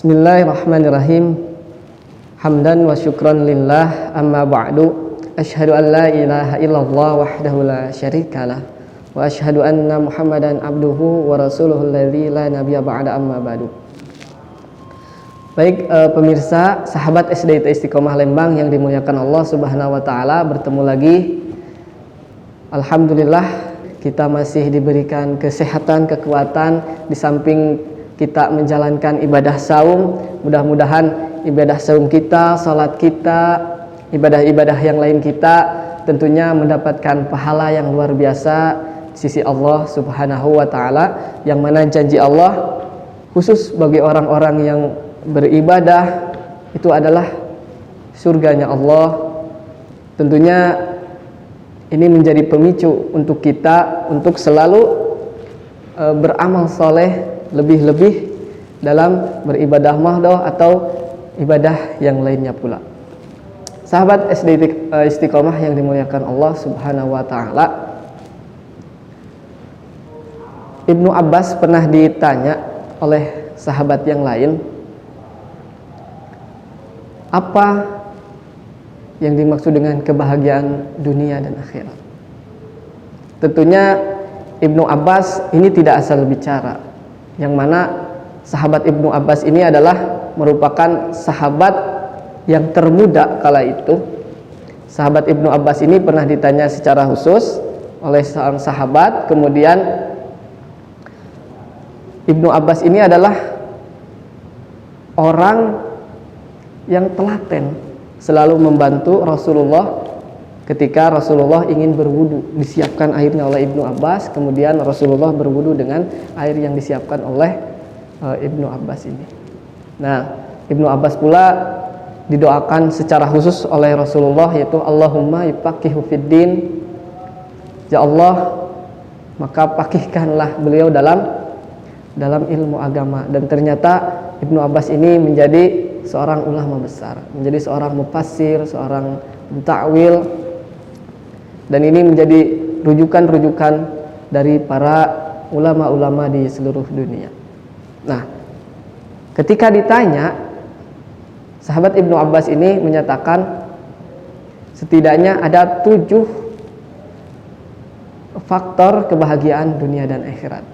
Bismillahirrahmanirrahim. Hamdan wa syukran lillah, amma ba'du. Asyhadu an la ilaha illallah wahdahu la syarikalah, wa asyhadu anna Muhammadan abduhu wa rasuluhul ladzi la nabiyya ba'da, amma ba'du. Baik, pemirsa, sahabat SDIT Istiqomah Lembang yang dimuliakan Allah Subhanahu wa taala, bertemu lagi. Alhamdulillah kita masih diberikan kesehatan, kekuatan di samping kita menjalankan ibadah saum. Mudah-mudahan ibadah saum kita, salat kita, ibadah-ibadah yang lain kita tentunya mendapatkan pahala yang luar biasa di sisi Allah Subhanahu wa taala, yang mana janji Allah khusus bagi orang-orang yang beribadah itu adalah surganya Allah. Tentunya ini menjadi pemicu untuk kita untuk selalu beramal soleh, lebih-lebih dalam beribadah mahdoh atau ibadah yang lainnya pula. Sahabat SD Istiqomah yang dimuliakan Allah Subhanahu wa taala, Ibnu Abbas pernah ditanya oleh sahabat yang lain, apa yang dimaksud dengan kebahagiaan dunia dan akhirat? Tentunya Ibnu Abbas ini tidak asal bicara, yang mana sahabat Ibnu Abbas ini adalah merupakan sahabat yang termuda kala itu. Sahabat Ibnu Abbas ini pernah ditanya secara khusus oleh seorang sahabat, kemudian Ibnu Abbas ini adalah orang yang telaten, selalu membantu Rasulullah ketika Rasulullah ingin berwudu. Disiapkan airnya oleh Ibnu Abbas, kemudian Rasulullah berwudu dengan air yang disiapkan oleh Ibnu Abbas ini. Nah, Ibnu Abbas pula didoakan secara khusus oleh Rasulullah, yaitu Allahumma yufaqihu fiddin, ya Allah, maka pakihkanlah beliau dalam ilmu agama. Dan ternyata Ibnu Abbas ini menjadi seorang ulama besar, menjadi seorang mufassir, seorang takwil, dan ini menjadi rujukan-rujukan dari para ulama-ulama di seluruh dunia. Nah, ketika ditanya, sahabat Ibnu Abbas ini menyatakan setidaknya ada 7 faktor kebahagiaan dunia dan akhirat.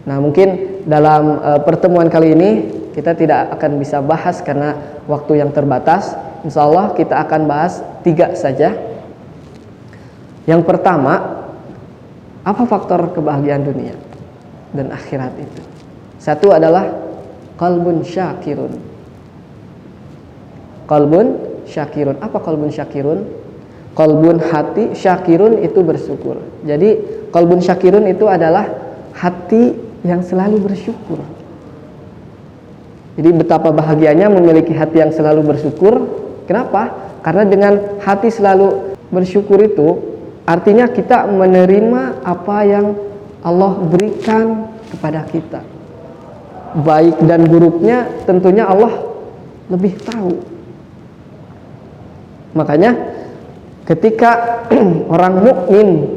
Nah, mungkin dalam pertemuan kali ini kita tidak akan bisa bahas karena waktu yang terbatas. Insya Allah kita akan bahas 3 saja. Yang pertama, apa faktor kebahagiaan dunia dan akhirat itu? Satu adalah qalbun syakirun. Qalbun syakirun. Apa qalbun syakirun? Qalbun, hati, syakirun itu bersyukur. Jadi qalbun syakirun itu adalah hati yang selalu bersyukur. Jadi betapa bahagianya memiliki hati yang selalu bersyukur. Kenapa? Karena dengan hati selalu bersyukur itu artinya kita menerima apa yang Allah berikan kepada kita. Baik dan buruknya tentunya Allah lebih tahu. Makanya ketika orang mukmin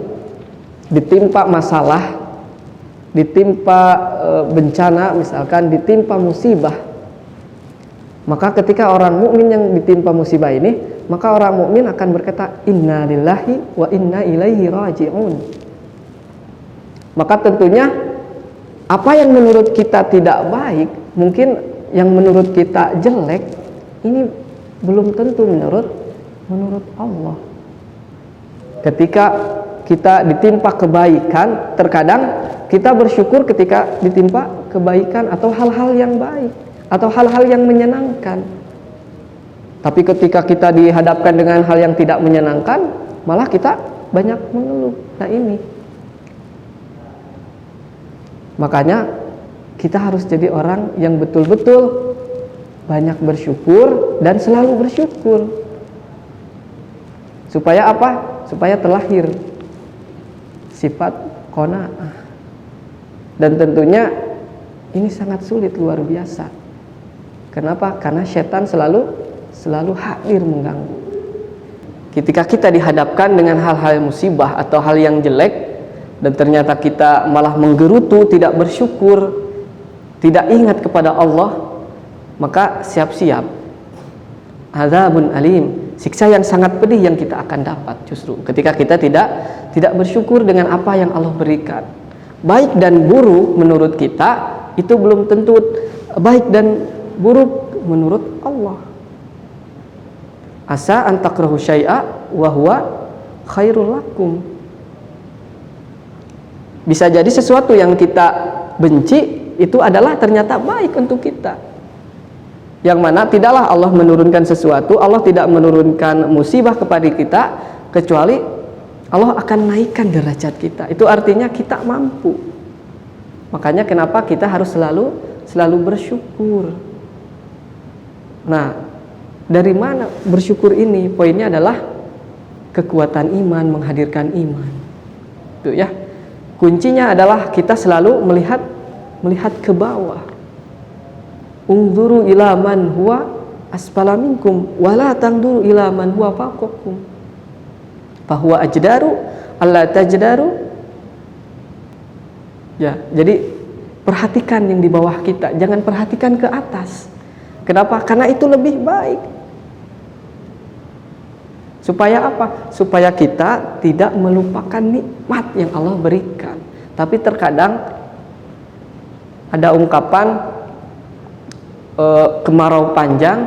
ditimpa masalah, ditimpa bencana, misalkan ditimpa musibah, maka ketika orang mukmin yang ditimpa musibah ini, maka orang mukmin akan berkata inna lillahi wa inna ilaihi raji'un. Maka tentunya apa yang menurut kita tidak baik, mungkin yang menurut kita jelek, ini belum tentu menurut Allah. Ketika kita ditimpa kebaikan, terkadang kita bersyukur ketika ditimpa kebaikan atau hal-hal yang baik atau hal-hal yang menyenangkan. Tapi ketika kita dihadapkan dengan hal yang tidak menyenangkan, malah kita banyak mengeluh. Nah, ini makanya kita harus jadi orang yang betul-betul banyak bersyukur dan selalu bersyukur. Supaya apa? Supaya terlahir sifat qanaah. Dan tentunya ini sangat sulit, luar biasa. Kenapa? Karena setan selalu hadir mengganggu. Ketika kita dihadapkan dengan hal-hal musibah atau hal yang jelek, dan ternyata kita malah menggerutu, tidak bersyukur, tidak ingat kepada Allah, maka siap-siap adzabun alim, siksa yang sangat pedih yang kita akan dapat justru ketika kita tidak bersyukur dengan apa yang Allah berikan. Baik dan buruk menurut kita itu belum tentu baik dan buruk menurut Allah. Asa an takrahu syai'a wa huwa khairul lakum. Bisa jadi sesuatu yang kita benci itu adalah ternyata baik untuk kita. Yang mana tidaklah Allah menurunkan sesuatu, Allah tidak menurunkan musibah kepada kita kecuali Allah akan naikkan derajat kita. Itu artinya kita mampu. Makanya kenapa kita harus selalu bersyukur. Nah, dari mana bersyukur ini? Poinnya adalah kekuatan iman, menghadirkan iman. Itu ya. Kuncinya adalah kita selalu melihat ke bawah. Unzuru ila man huwa asfala minkum wa la tanduru ila man huwa fawqakum. Fa huwa ajdaru alla tajdaru. Ya, jadi perhatikan yang di bawah kita, jangan perhatikan ke atas. Kenapa? Karena itu lebih baik. Supaya apa? Supaya kita tidak melupakan nikmat yang Allah berikan. Tapi terkadang ada ungkapan kemarau panjang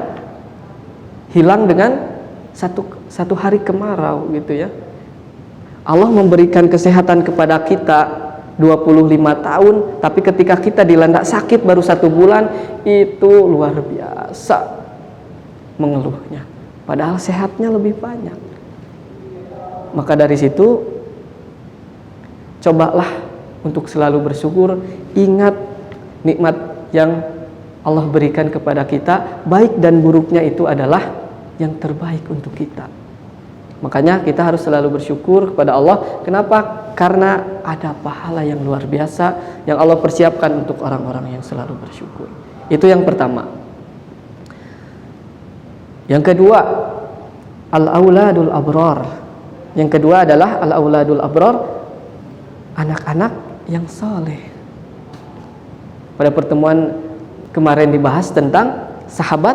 hilang dengan satu hari kemarau gitu ya. Allah memberikan kesehatan kepada kita 25 tahun, tapi ketika kita dilanda sakit baru 1 bulan, itu luar biasa mengeluhnya. Padahal sehatnya lebih banyak. Maka dari situ cobalah untuk selalu bersyukur, ingat nikmat yang Allah berikan kepada kita, baik dan buruknya itu adalah yang terbaik untuk kita. Makanya kita harus selalu bersyukur kepada Allah. Kenapa? Karena ada pahala yang luar biasa yang Allah persiapkan untuk orang-orang yang selalu bersyukur. Itu yang pertama. Yang kedua, al-auladul abrar. Yang kedua adalah al-auladul abrar, anak-anak yang soleh. Pada pertemuan kemarin dibahas tentang sahabat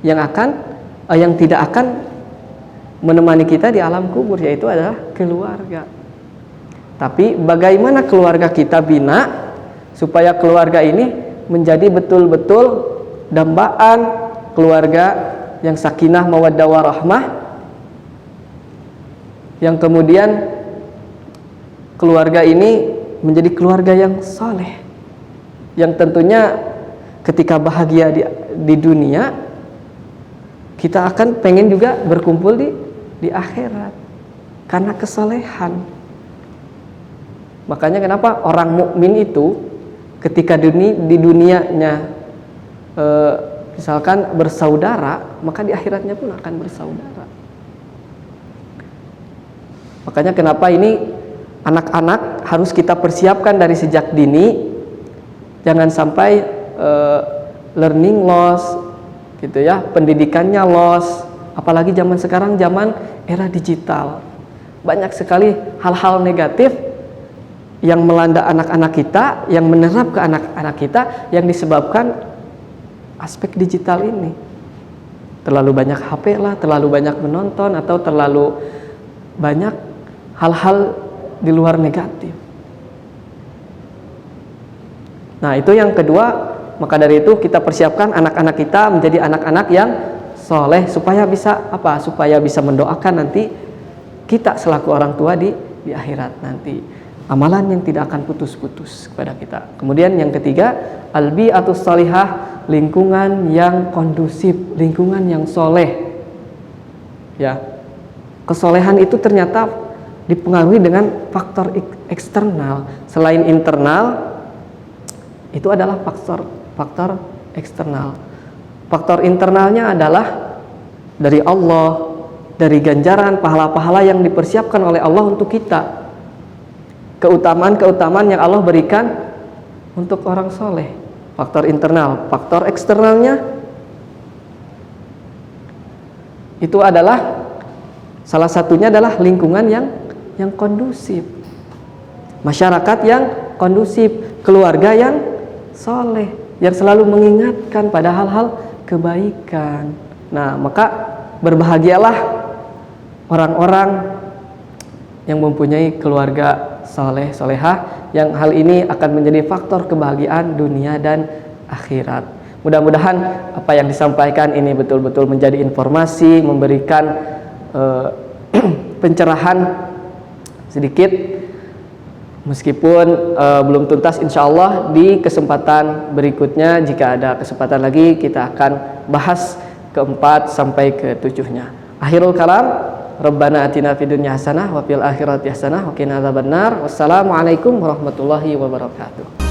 yang tidak akan menemani kita di alam kubur, yaitu adalah keluarga. Tapi bagaimana keluarga kita bina supaya keluarga ini menjadi betul-betul dambaan keluarga yang sakinah mawaddah warahmah, yang kemudian keluarga ini menjadi keluarga yang soleh, yang tentunya ketika bahagia di dunia, kita akan pengen juga berkumpul di akhirat karena kesolehan. Makanya kenapa orang mukmin itu ketika di dunianya misalkan bersaudara, maka di akhiratnya pun akan bersaudara. Makanya kenapa ini anak-anak harus kita persiapkan dari sejak dini, jangan sampai learning loss gitu ya, pendidikannya loss. Apalagi zaman sekarang, zaman era digital, banyak sekali hal-hal negatif yang melanda anak-anak kita, yang menerap ke anak-anak kita, yang disebabkan aspek digital ini. Terlalu banyak HP lah, terlalu banyak menonton, atau terlalu banyak hal-hal di luar negatif. Nah, itu yang kedua. Maka dari itu kita persiapkan anak-anak kita menjadi anak-anak yang soleh, supaya bisa apa? Supaya bisa mendoakan nanti kita selaku orang tua di akhirat nanti. Amalan yang tidak akan putus-putus kepada kita. Kemudian yang ketiga, albi'atus salihah, lingkungan yang kondusif, lingkungan yang soleh. Ya, kesolehan itu ternyata dipengaruhi dengan faktor eksternal. Selain internal, itu adalah faktor eksternal. Faktor internalnya adalah dari Allah, dari ganjaran pahala-pahala yang dipersiapkan oleh Allah untuk kita, keutamaan-keutamaan yang Allah berikan untuk orang soleh. Faktor internal. Faktor eksternalnya itu adalah salah satunya adalah lingkungan yang kondusif, masyarakat yang kondusif, keluarga yang soleh. yang selalu mengingatkan pada hal-hal kebaikan. Nah, maka berbahagialah orang-orang yang mempunyai keluarga saleh solehah, yang hal ini akan menjadi faktor kebahagiaan dunia dan akhirat. Mudah-mudahan apa yang disampaikan ini betul-betul menjadi informasi, memberikan pencerahan sedikit, meskipun belum tuntas. Insya Allah di kesempatan berikutnya, jika ada kesempatan lagi, kita akan bahas keempat sampai ketujuhnya. Akhirul kalam, Rabbana atina fid dunya hasanah wa fil akhirati hasanah wa qina adzabannar. Wassalamualaikum warahmatullahi wabarakatuh.